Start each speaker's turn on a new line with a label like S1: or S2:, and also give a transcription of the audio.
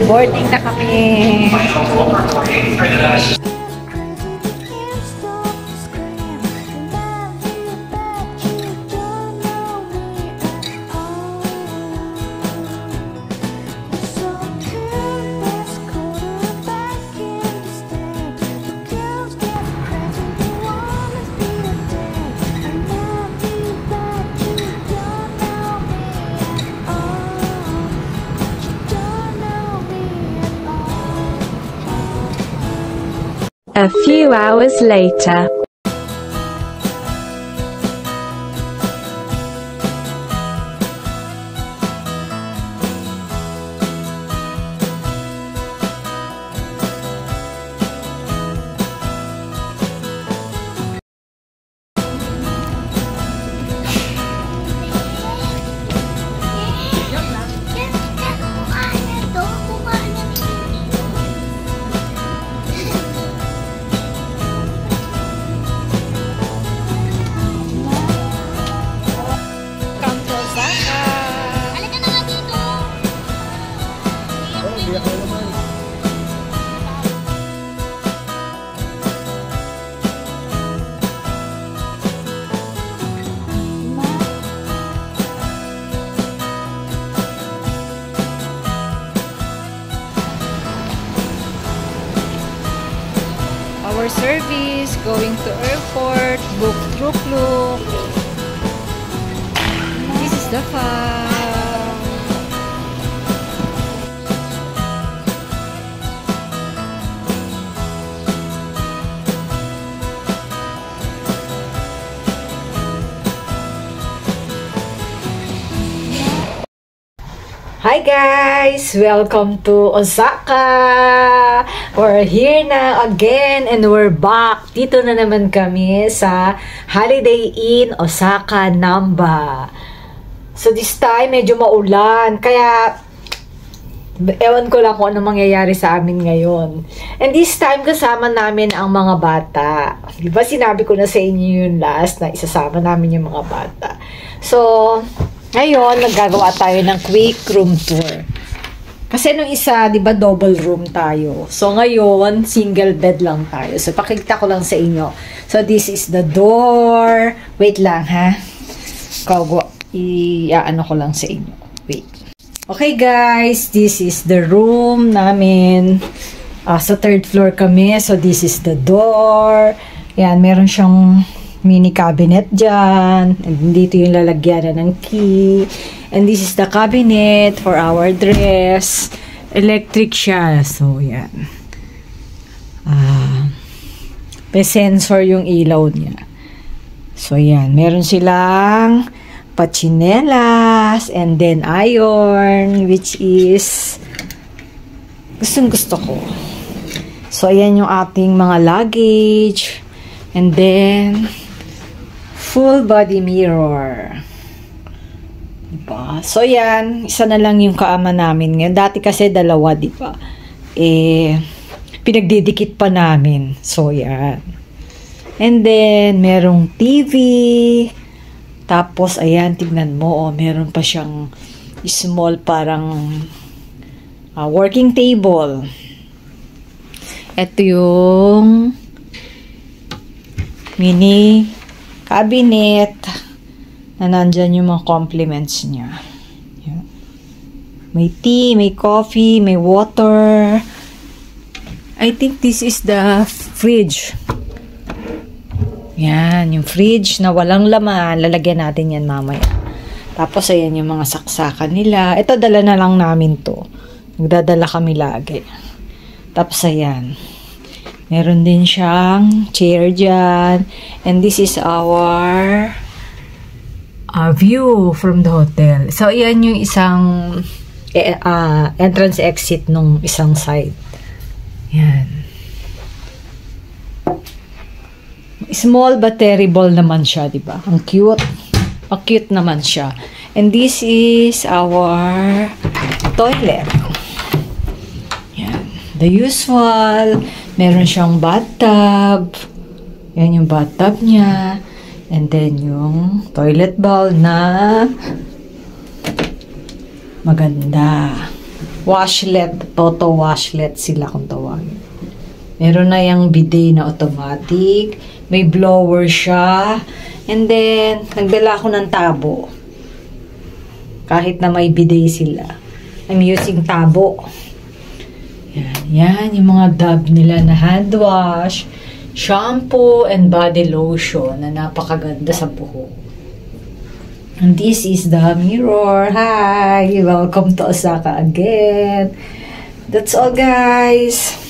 S1: Boarding na kami.
S2: A few hours later.
S1: Our service going to airport, book through Klook. This is the fun. Hi guys! Welcome to Osaka! We're here na again and we're back. Dito na naman kami sa Holiday Inn Osaka, Namba. So this time, medyo maulan. Kaya, ewan ko lang kung ano mangyayari sa amin ngayon. And this time, kasama namin ang mga bata. Diba sinabi ko na sa inyo yun last na isasama namin yung mga bata. So, ngayon, naggagawa tayo ng quick room tour. Kasi nung isa, di ba, double room tayo. So, ngayon, single bed lang tayo. So, pakita ko lang sa inyo. So, this is the door. Wait lang, ha? I-ano ko lang sa inyo. Wait. Okay, guys. This is the room namin. Sa third floor kami. So, this is the door. Yan, meron siyang mini cabinet dyan. And dito yung lalagyan ng key. And this is the cabinet for our dress. Electric siya. So, yan. May sensor yung ilaw niya. So, yan. Meron silang pachinelas and then iron, which is gustong gusto ko. So, ayan yung ating mga luggage. And then full body mirror. Diba? So, yan. Isa na lang yung kaama namin ngayon. Dati kasi dalawa, diba? Pinagdidikit pa namin. So, yan. And then, merong TV. Tapos, ayan, tignan mo. Meron pa siyang small parang working table. Ito yung mini cabinet na nandyan yung mga compliments niya. Yan. May tea, may coffee, may water. I think this is the fridge. Yan, yung fridge na walang laman. Lalagyan natin yan mamaya. Tapos, ayan yung mga saksakan nila. Ito, dala na lang namin to. Nagdadala kami lagi. Tapos, ayan. Meron din siyang chair dyan. And this is our view from the hotel. So, yan yung isang entrance exit nung isang side. Yan. Small but terrible naman siya, diba? Ang cute. Ang cute naman siya. And this is our toilet. Yan. The usual. Meron siyang bathtub. Yan yung bathtub niya. And then yung toilet bowl na maganda. Washlet, Toto washlet sila kung tawagin. Meron na yung bidet na automatic. May blower siya. And then, nagdala ako ng tabo. Kahit na may bidet sila. I'm using tabo. Yan yung mga dab nila na hand wash, shampoo, and body lotion na napakaganda sa buhok. And this is the mirror. Hi! Welcome to Osaka again. That's all, guys.